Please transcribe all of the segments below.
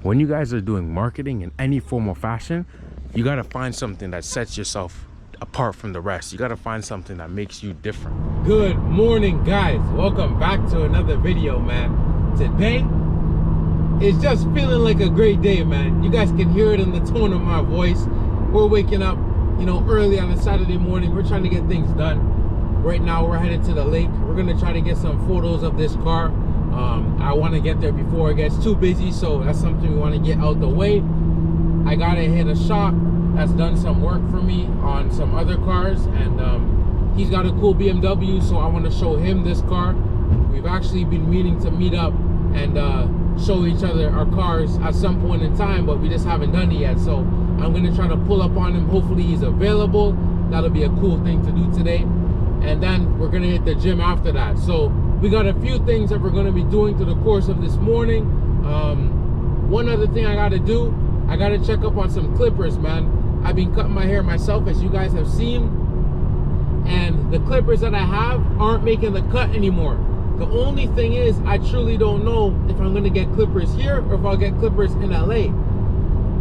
when you guys are doing marketing in any form of fashion, you got to find something that sets yourself apart from the rest. You got to find something that makes you different. Good morning, guys. Welcome back to another video, man. Today, it's just feeling like a great day, man. You guys can hear it in the tone of my voice. We're waking up, you know, early on a Saturday morning. We're trying to get things done. Right now, we're headed to the lake. We're going to try to get some photos of this car. I want to get there before it gets too busy, so that's something we want to get out the way. I got to hit a shop that's done some work for me on some other cars, and he's got a cool BMW, so I want to show him this car. We've actually been meaning to meet up and show each other our cars at some point in time, but we just haven't done it yet. So I'm going to try to pull up on him. Hopefully he's available. That'll be a cool thing to do today. And then we're going to hit the gym after that. So we got a few things that we're going to be doing through the course of this morning. One other thing I got to do, I got to check up on some clippers, man. I've been cutting my hair myself, as you guys have seen, and the clippers that I have aren't making the cut anymore. The only thing is, I truly don't know if I'm gonna get clippers here or if I'll get clippers in LA.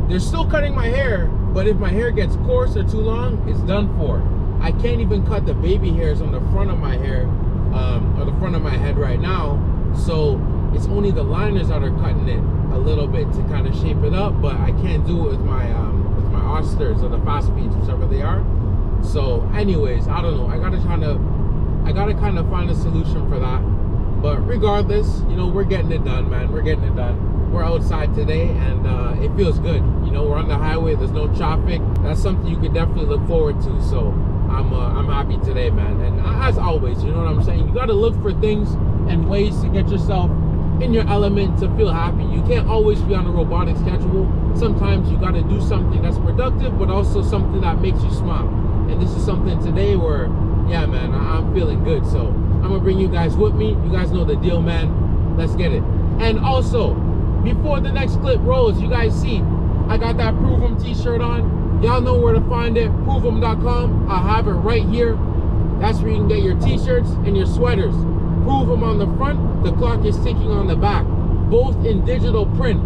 They're still cutting my hair, but if my hair gets coarse or too long, it's done for. I can't even cut the baby hairs on the front of my hair, or the front of my head right now. So it's only the liners that are cutting it a little bit to kind of shape it up, but I can't do it with my Osters or the fast speeds, whichever they are. So anyways, I don't know. I gotta kind of find a solution for that. But regardless, you know, we're getting it done, man. We're getting it done. We're outside today, and it feels good. You know, we're on the highway. There's no traffic. That's something you can definitely look forward to. So I'm happy today, man. And as always, you know what I'm saying? You got to look for things and ways to get yourself in your element to feel happy. You can't always be on a robotic schedule. Sometimes you got to do something that's productive, but also something that makes you smile. And this is something today where, yeah, man, I'm feeling good. So I'm gonna bring you guys with me. You guys know the deal, man. Let's get it. And also, before the next clip rolls, you guys see I got that Prove 'em t-shirt on. Y'all know where to find it. ProveEm.com. I have it right here. That's where you can get your t-shirts and your sweaters. Prove 'em on the front, the clock is ticking on the back, both in digital print.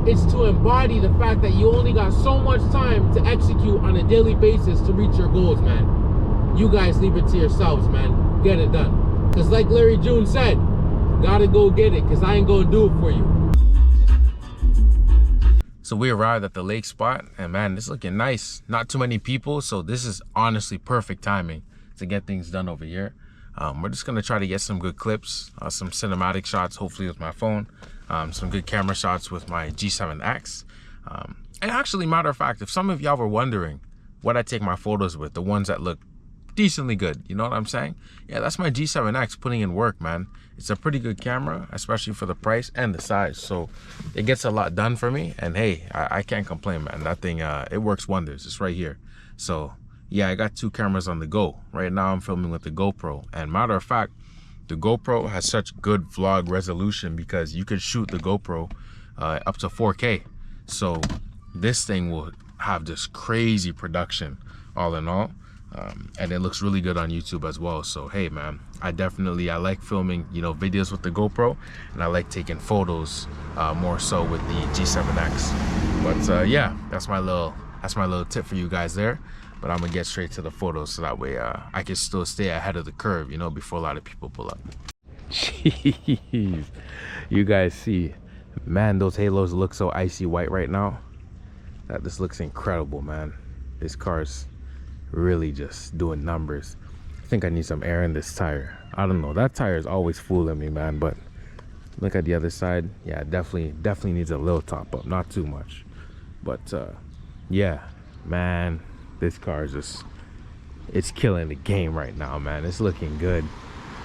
It's to embody the fact that you only got so much time to execute on a daily basis to reach your goals, man. You guys leave it to yourselves, man. Get it done. Because like Larry June said, gotta go get it, because I ain't gonna do it for you. So we arrived at the lake spot, and man, it's looking nice. Not too many people, so this is honestly perfect timing to get things done over here. We're just gonna try to get some good clips, some cinematic shots, hopefully with my phone, some good camera shots with my G7X. And actually, matter of fact, if some of y'all were wondering what I take my photos with, the ones that look decently good, you know what I'm saying? Yeah, that's my G7X putting in work, man. It's a pretty good camera, especially for the price and the size. So it gets a lot done for me. And hey, I can't complain, man. That thing, it works wonders. It's right here. So yeah, I got two cameras on the go. Right now I'm filming with the GoPro. And matter of fact, the GoPro has such good vlog resolution because you can shoot the GoPro up to 4K. So this thing will have this crazy production all in all. And it looks really good on YouTube as well. So hey, man, I like filming, you know, videos with the GoPro, and I like taking photos more so with the G7X. But yeah, that's my little tip for you guys there. But I'm gonna get straight to the photos so that way I can still stay ahead of the curve, you know, before a lot of people pull up. Jeez, you guys see, man, those halos look so icy white right now. That this looks incredible, man. This car's really just doing numbers. I think I need some air in this tire. I don't know, that tire is always fooling me, man. But look at the other side. Yeah, definitely needs a little top up, not too much. But yeah, man, this car is just, it's killing the game right now, man. It's looking good.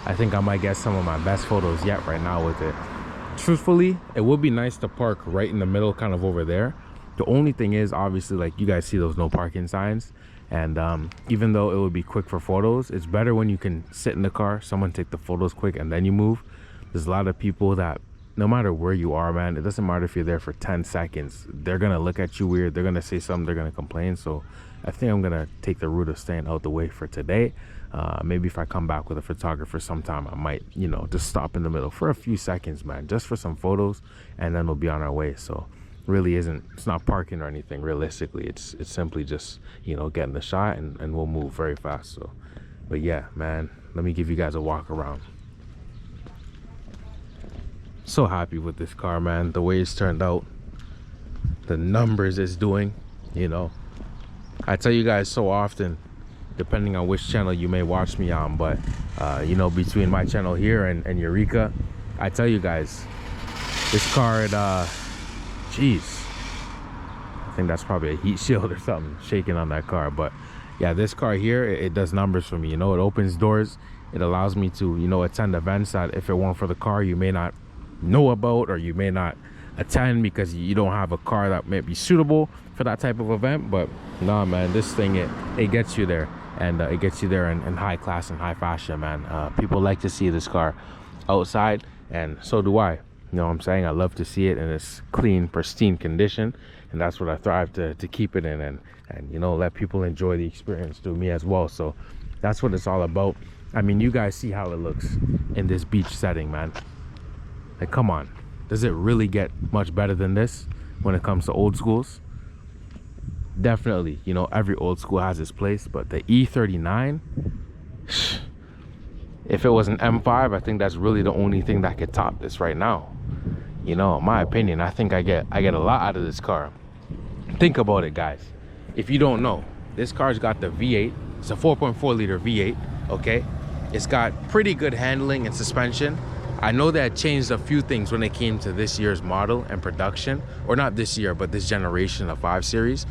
I think I might get some of my best photos yet right now with it. Truthfully, it would be nice to park right in the middle, kind of over there. The only thing is, obviously, like you guys see those no parking signs, and even though it would be quick for photos, it's better when you can sit in the car, someone take the photos quick, and then you move. There's a lot of people that, no matter where you are, man, it doesn't matter if you're there for 10 seconds, they're gonna look at you weird, they're gonna say something, they're gonna complain. So I think I'm gonna take the route of staying out the way for today. Maybe if I come back with a photographer sometime, I might, you know, just stop in the middle for a few seconds, man, just for some photos, and then we'll be on our way. So really isn't, it's not parking or anything realistically. It's simply just, you know, getting the shot, and we'll move very fast. So but yeah, man, let me give you guys a walk around. So happy with this car, man. The way it's turned out, the numbers it's doing, you know. I tell you guys so often, depending on which channel you may watch me on, but you know, between my channel here and Eureka, I tell you guys, this car, it jeez, I think that's probably a heat shield or something shaking on that car. But yeah, this car here, it does numbers for me. You know, it opens doors. It allows me to, you know, attend events that if it weren't for the car you may not know about, or you may not attend because you don't have a car that may be suitable for that type of event. But nah, man, this thing, it gets you there, and it gets you there in high class and high fashion, man. People like to see this car outside, and so do I. You know what I'm saying? I love to see it in its clean, pristine condition, and that's what I thrive to keep it in, and you know, let people enjoy the experience through me as well. So that's what it's all about. I mean, you guys see how it looks in this beach setting, man. Like, come on, does it really get much better than this when it comes to old schools? Definitely, you know, every old school has its place, but the E39, if it was an M5, I think that's really the only thing that could top this right now. You know, in my opinion, I think I get a lot out of this car. Think about it, guys. If you don't know, this car's got the V8. It's a 4.4 liter V8, okay? It's got pretty good handling and suspension. I know that changed a few things when it came to this year's model and production, or not this year, but this generation of 5 Series.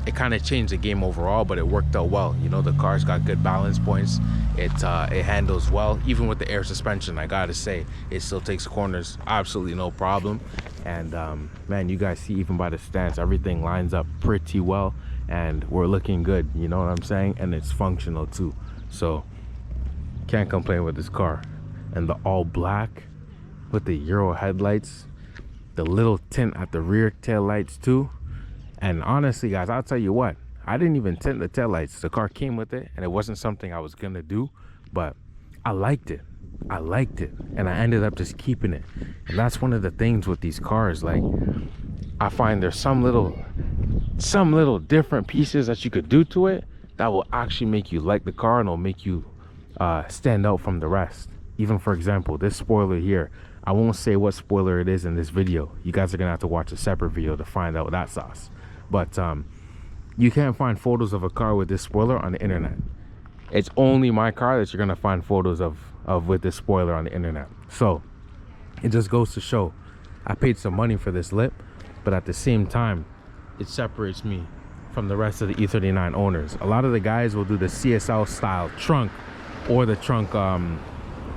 It kind of changed the game overall, but it worked out well. You know, the car's got good balance points. It handles well, even with the air suspension. I gotta say, it still takes corners absolutely no problem. And man, you guys see, even by the stance, everything lines up pretty well, and we're looking good. You know what I'm saying? And it's functional too. So can't complain with this car. And the all black with the Euro headlights, the little tint at the rear tail lights too. And honestly, guys, I'll tell you what, I didn't even tint the tail lights. The car came with it, and it wasn't something I was gonna do, but I liked it. I liked it, and I ended up just keeping it. And that's one of the things with these cars. Like, I find there's some little different pieces that you could do to it that will actually make you like the car, and will make you stand out from the rest. Even, for example, this spoiler here, I won't say what spoiler it is in this video. You guys are gonna have to watch a separate video to find out that sauce. But you can't find photos of a car with this spoiler on the internet. It's only my car that you're gonna find photos of with this spoiler on the internet. So it just goes to show, I paid some money for this lip, but at the same time, it separates me from the rest of the E39 owners. A lot of the guys will do the CSL style trunk, or the trunk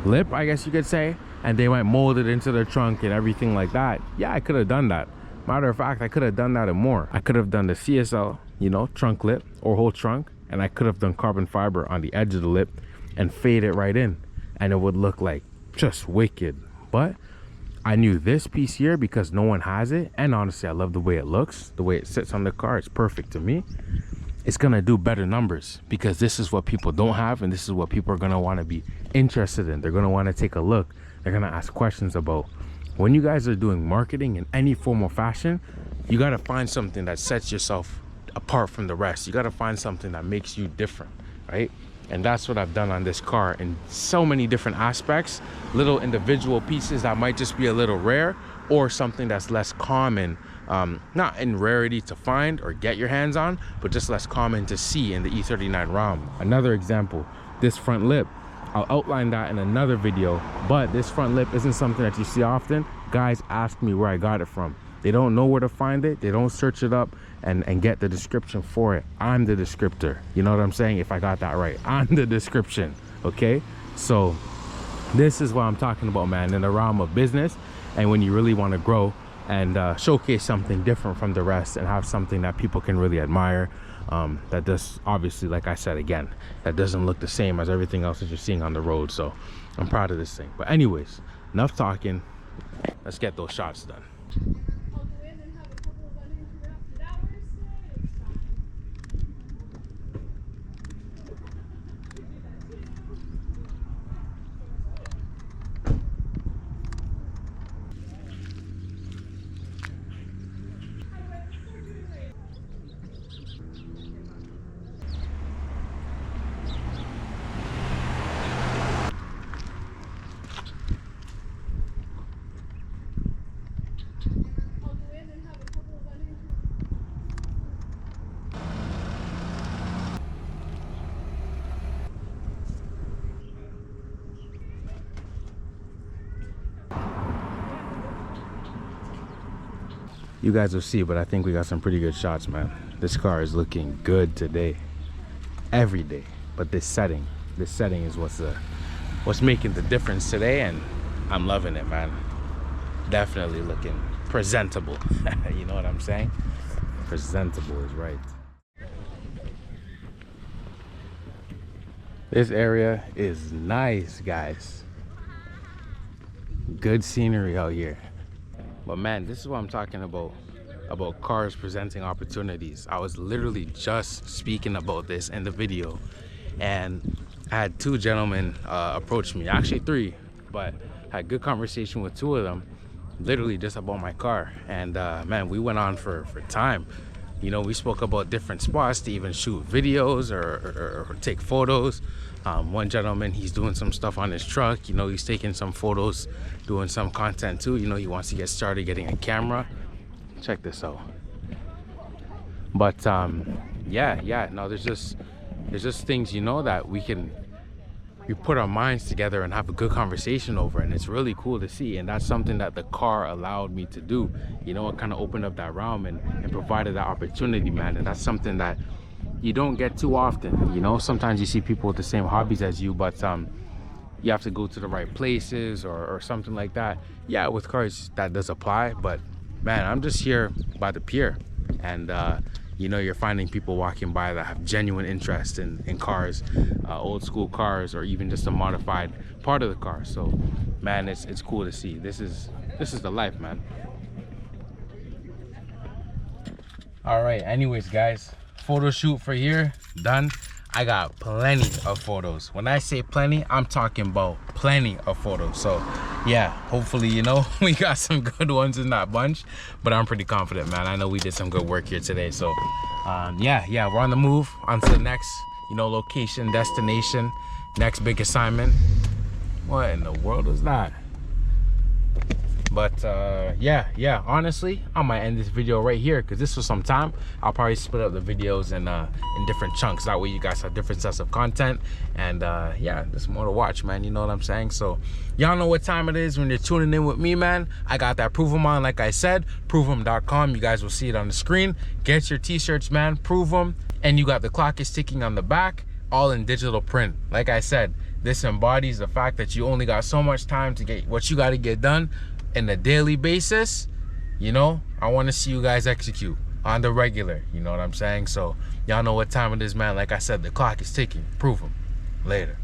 lip, I guess you could say, and they might mold it into their trunk and everything like that. Yeah, I could have done that. Matter of fact, I could have done that and more. I could have done the CSL, you know, trunk lip or whole trunk, and I could have done carbon fiber on the edge of the lip and fade it right in, and it would look like just wicked. But I knew this piece here, because no one has it, and honestly, I love the way it looks, the way it sits on the car. It's perfect to me. It's gonna do better numbers, because this is what people don't have, and this is what people are gonna want to be interested in. They're gonna want to take a look. They're gonna ask questions about. When you guys are doing marketing in any form or fashion, you gotta find something that sets yourself apart from the rest. You gotta find something that makes you different, right? And that's what I've done on this car in so many different aspects. Little individual pieces that might just be a little rare, or something that's less common, not in rarity to find or get your hands on, but just less common to see in the E39 ROM. Another example, this front lip. I'll outline that in another video, but this front lip isn't something that you see often. Guys ask me where I got it from. They don't know where to find it. They don't search it up and get the description for it. I'm the descriptor. You know what I'm saying? If I got that right, I'm the description, okay? So this is what I'm talking about, man, in the realm of business. And when you really want to grow and showcase something different from the rest, and have something that people can really admire, that does, obviously, like I said again, that doesn't look the same as everything else that you're seeing on the road. So I'm proud of this thing. But anyways, enough talking. Let's get those shots done. you guys will see, but I think we got some pretty good shots, man. This car is looking good today, every day, but this setting is what's making the difference today, and I'm loving it, man. Definitely looking presentable. You know what I'm saying? Presentable is right. This area is nice, guys. Good scenery out here. But man, this is what I'm talking about cars presenting opportunities. I was literally just speaking about this in the video, and I had 2 gentlemen approach me, actually 3, but had good conversation with 2 of them, literally just about my car. And man, we went on for time. You know, we spoke about different spots to even shoot videos or take photos. One gentleman, he's doing some stuff on his truck. You know, he's taking some photos, doing some content too. You know, he wants to get started getting a camera. Check this out. But yeah, no, there's just things, you know, that we put our minds together and have a good conversation over, and it's really cool to see. And that's something that the car allowed me to do. You know, it kind of opened up that realm and provided that opportunity, man. And that's something that you don't get too often. You know, sometimes you see people with the same hobbies as you, but you have to go to the right places or something like that. Yeah, with cars that does apply, but man, I'm just here by the pier, and you know, you're finding people walking by that have genuine interest in cars, old school cars, or even just a modified part of the car. So man, it's cool to see. This is the life, man. All right, anyways guys, photo shoot for here done. I got plenty of photos. When I say plenty, I'm talking about plenty of photos. So yeah, hopefully, you know, we got some good ones in that bunch, but I'm pretty confident, man. I know we did some good work here today. So yeah, we're on the move on to the next, you know, location, destination, next big assignment. What in the world is that? But yeah, honestly, I might end this video right here because this was some time. I'll probably split up the videos in different chunks. That way you guys have different sets of content, and yeah, there's more to watch, man. You know what I'm saying? So y'all know what time it is when you're tuning in with me, man. I got that Prove 'em on, like I said, proveem.com. You guys will see it on the screen. Get your t-shirts, man. Prove 'em. And you got the clock is ticking on the back, all in digital print. Like I said, this embodies the fact that you only got so much time to get what you got to get done in a daily basis. You know, I want to see you guys execute on the regular. You know what I'm saying? So y'all know what time it is, man. Like I said, the clock is ticking. Prove 'em. Later.